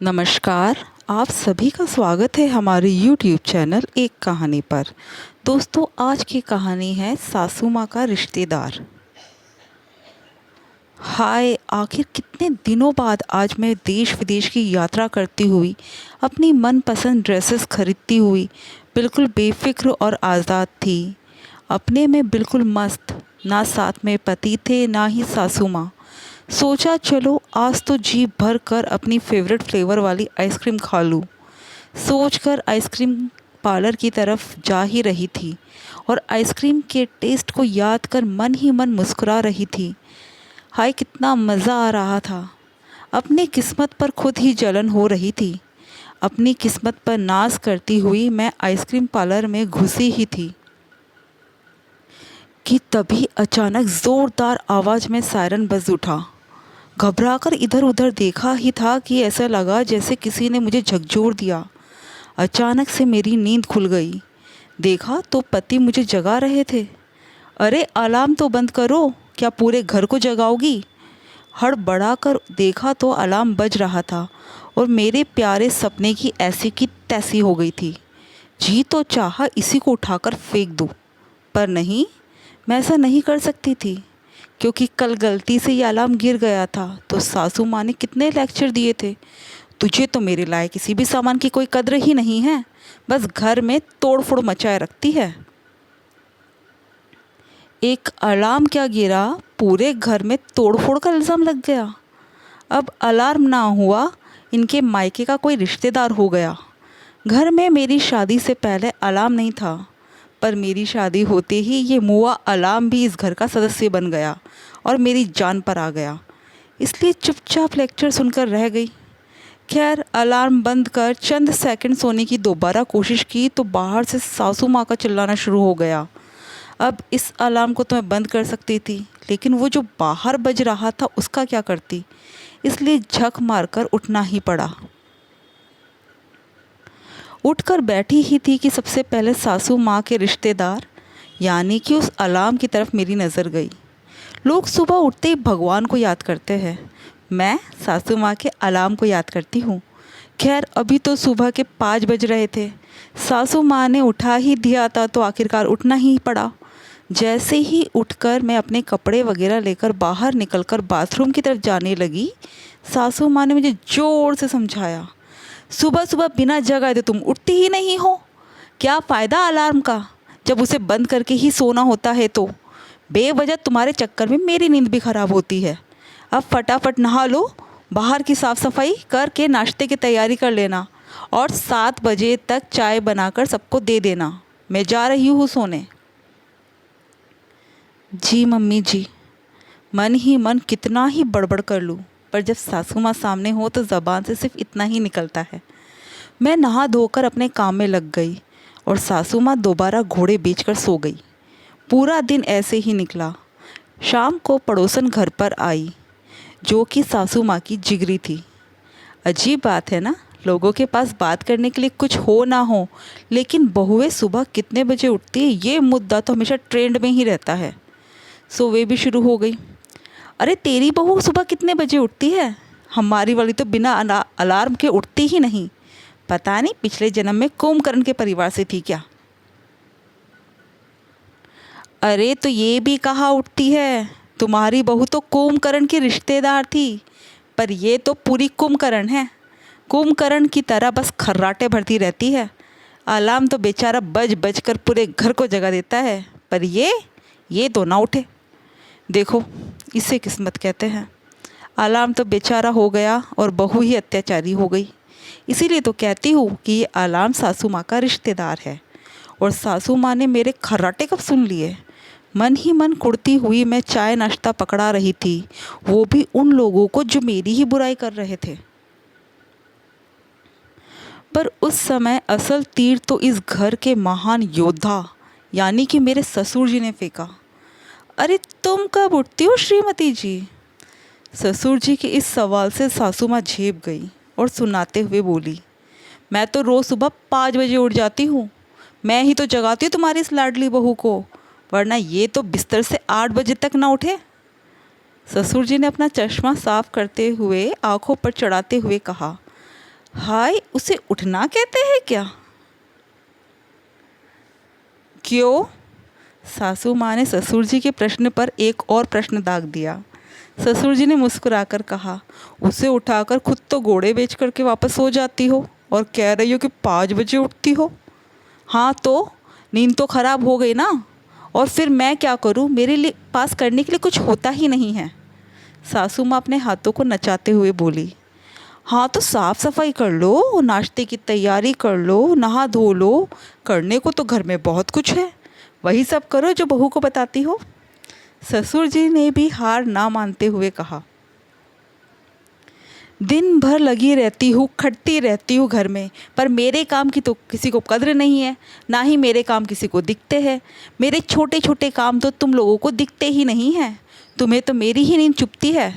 नमस्कार। आप सभी का स्वागत है हमारे YouTube चैनल एक कहानी पर। दोस्तों, आज की कहानी है सासू माँ का रिश्तेदार। हाय, आखिर कितने दिनों बाद आज मैं देश विदेश की यात्रा करती हुई अपनी मनपसंद ड्रेसेस खरीदती हुई बिल्कुल बेफिक्र और आज़ाद थी। अपने में बिल्कुल मस्त। ना साथ में पति थे ना ही सासू माँ। सोचा चलो आज तो जी भर कर अपनी फेवरेट फ्लेवर वाली आइसक्रीम खा लूँ। सोचकर आइसक्रीम पार्लर की तरफ जा ही रही थी और आइसक्रीम के टेस्ट को याद कर मन ही मन मुस्कुरा रही थी। हाय, कितना मज़ा आ रहा था। अपनी किस्मत पर खुद ही जलन हो रही थी। अपनी किस्मत पर नाज करती हुई मैं आइसक्रीम पार्लर में घुसी ही थी कि तभी अचानक ज़ोरदार आवाज़ में सायरन बज उठा। घबराकर इधर उधर देखा ही था कि ऐसा लगा जैसे किसी ने मुझे झकझोर दिया। अचानक से मेरी नींद खुल गई। देखा तो पति मुझे जगा रहे थे। अरे अलार्म तो बंद करो, क्या पूरे घर को जगाओगी? हड़बड़ाकर देखा तो अलार्म बज रहा था और मेरे प्यारे सपने की ऐसी की तैसी हो गई थी। जी तो चाहा इसी को उठाकर फेंक दूँ, पर नहीं, मैं ऐसा नहीं कर सकती थी क्योंकि कल गलती से ये अलार्म गिर गया था तो सासू माँ ने कितने लेक्चर दिए थे। तुझे तो मेरे लायक किसी भी सामान की कोई कद्र ही नहीं है, बस घर में तोड़ फोड़ मचाए रखती है। एक अलार्म क्या गिरा, पूरे घर में तोड़ फोड़ का इल्ज़ाम लग गया। अब अलार्म ना हुआ, इनके मायके का कोई रिश्तेदार हो गया। घर में मेरी शादी से पहले अलार्म नहीं था, पर मेरी शादी होते ही ये मुआ अलार्म भी इस घर का सदस्य बन गया और मेरी जान पर आ गया। इसलिए चुपचाप लेक्चर सुनकर रह गई। खैर, अलार्म बंद कर चंद सेकंड सोने की दोबारा कोशिश की तो बाहर से सासू माँ का चिल्लाना शुरू हो गया। अब इस अलार्म को तो मैं बंद कर सकती थी, लेकिन वो जो बाहर बज रहा था उसका क्या करती। इसलिए झक मारकर उठना ही पड़ा। उठकर बैठी ही थी कि सबसे पहले सासू माँ के रिश्तेदार यानी कि उस अलार्म की तरफ मेरी नज़र गई। लोग सुबह उठते ही भगवान को याद करते हैं, मैं सासू माँ के अलार्म को याद करती हूँ। खैर, अभी तो सुबह के 5 बज रहे थे। सासू माँ ने उठा ही दिया था तो आखिरकार उठना ही पड़ा। जैसे ही उठकर मैं अपने कपड़े वगैरह लेकर बाहर निकलकर बाथरूम की तरफ जाने लगी, सासू माँ ने मुझे ज़ोर से समझाया, सुबह सुबह बिना जगाए तो तुम उठती ही नहीं हो। क्या फ़ायदा अलार्म का, जब उसे बंद करके ही सोना होता है तो। बेवजह तुम्हारे चक्कर में मेरी नींद भी ख़राब होती है। अब फटाफट नहा लो, बाहर की साफ़ सफाई करके नाश्ते की तैयारी कर लेना और 7 बजे तक चाय बनाकर सबको दे देना। मैं जा रही हूँ सोने। जी मम्मी जी। मन ही मन कितना ही बड़बड़ कर लूँ, पर जब सासू माँ सामने हो तो ज़बान से सिर्फ इतना ही निकलता है। मैं नहा धोकर अपने काम में लग गई और सासू माँ दोबारा घोड़े बेचकर सो गई। पूरा दिन ऐसे ही निकला। शाम को पड़ोसन घर पर आई, जो कि सासू माँ की जिगरी थी। अजीब बात है ना, लोगों के पास बात करने के लिए कुछ हो ना हो, लेकिन बहुएं सुबह कितने बजे उठती है ये मुद्दा तो हमेशा ट्रेंड में ही रहता है। सो वे भी शुरू हो गई। अरे तेरी बहू सुबह कितने बजे उठती है? हमारी वाली तो बिना अलार्म के उठती ही नहीं। पता नहीं पिछले जन्म में कुंभकर्ण के परिवार से थी क्या। अरे तो ये भी कहाँ उठती है, तुम्हारी बहू तो कुंभकर्ण की रिश्तेदार थी, पर ये तो पूरी कुंभकर्ण है। कुंभकर्ण की तरह बस खर्राटे भरती रहती है। अलार्म तो बेचारा बज बज कर पूरे घर को जगा देता है, पर ये तो ना उठे। देखो, इसे किस्मत कहते हैं। अलार्म तो बेचारा हो गया और बहू ही अत्याचारी हो गई। इसीलिए तो कहती हूँ कि ये अलार्म सासू माँ का रिश्तेदार है। और सासू माँ ने मेरे खर्राटे कब सुन लिए। मन ही मन कुड़ती हुई मैं चाय नाश्ता पकड़ा रही थी, वो भी उन लोगों को जो मेरी ही बुराई कर रहे थे। पर उस समय असल तीर तो इस घर के महान योद्धा यानी कि मेरे ससुर जी ने फेंका। अरे तुम कब उठती हो श्रीमती जी? ससुर जी के इस सवाल से सासू माँ झेप गई और सुनाते हुए बोली, मैं तो रोज़ सुबह 5 बजे उठ जाती हूँ। मैं ही तो जगाती हूँ तुम्हारी इस लाडली बहू को, वरना ये तो बिस्तर से 8 बजे तक ना उठे। ससुर जी ने अपना चश्मा साफ करते हुए आंखों पर चढ़ाते हुए कहा, हाय, उसे उठना कहते हैं क्या? क्यों? सासू माँ ने ससुर जी के प्रश्न पर एक और प्रश्न दाग दिया। ससुर जी ने मुस्कुराकर कहा, उसे उठाकर खुद तो घोड़े बेच करके वापस सो जाती हो और कह रही हो कि 5 बजे उठती हो। हाँ तो नींद तो खराब हो गई ना, और फिर मैं क्या करूँ, मेरे लिए पास करने के लिए कुछ होता ही नहीं है। सासू माँ अपने हाथों को नचाते हुए बोली, हाँ तो साफ सफाई कर लो, नाश्ते की तैयारी कर लो, नहा धो लो, करने को तो घर में बहुत कुछ है, वही सब करो जो बहू को बताती हो। ससुर जी ने भी हार ना मानते हुए कहा, दिन भर लगी रहती हूँ, खटती रहती हूँ घर में, पर मेरे काम की तो किसी को कद्र नहीं है, ना ही मेरे काम किसी को दिखते हैं। मेरे छोटे छोटे काम तो तुम लोगों को दिखते ही नहीं हैं, तुम्हें तो मेरी ही नींद चुभती है।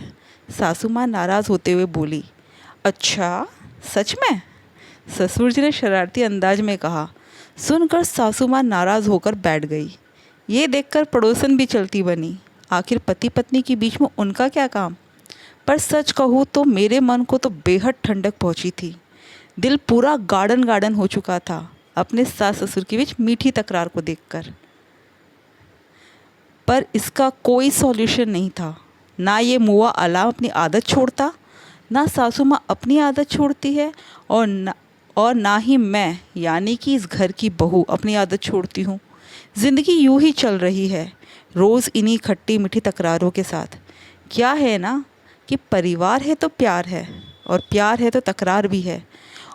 सासू माँ नाराज़ होते हुए बोली, अच्छा सच में? ससुर जी ने शरारती अंदाज में कहा। सुनकर सासू माँ नाराज़ होकर बैठ गई। ये देखकर पड़ोसन भी चलती बनी। आखिर पति पत्नी के बीच में उनका क्या काम? पर सच कहूँ तो मेरे मन को तो बेहद ठंडक पहुँची थी। दिल पूरा गार्डन गार्डन हो चुका था अपने सास ससुर के बीच मीठी तकरार को देखकर। पर इसका कोई सॉल्यूशन नहीं था। ना ये मुआ अलाम अपनी आदत छोड़ता, ना सासू माँ अपनी आदत छोड़ती है, और ना ही मैं यानी कि इस घर की बहू अपनी आदत छोड़ती हूँ। ज़िंदगी यूँ ही चल रही है, रोज़ इन्हीं खट्टी मीठी तकरारों के साथ। क्या है ना कि परिवार है तो प्यार है, और प्यार है तो तकरार भी है,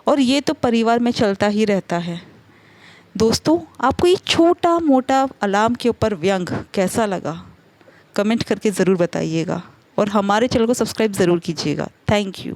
और ये तो परिवार में चलता ही रहता है। दोस्तों, आपको ये छोटा मोटा अलार्म के ऊपर व्यंग कैसा लगा? कमेंट करके ज़रूर बताइएगा, और हमारे चैनल को सब्सक्राइब ज़रूर कीजिएगा। Thank you.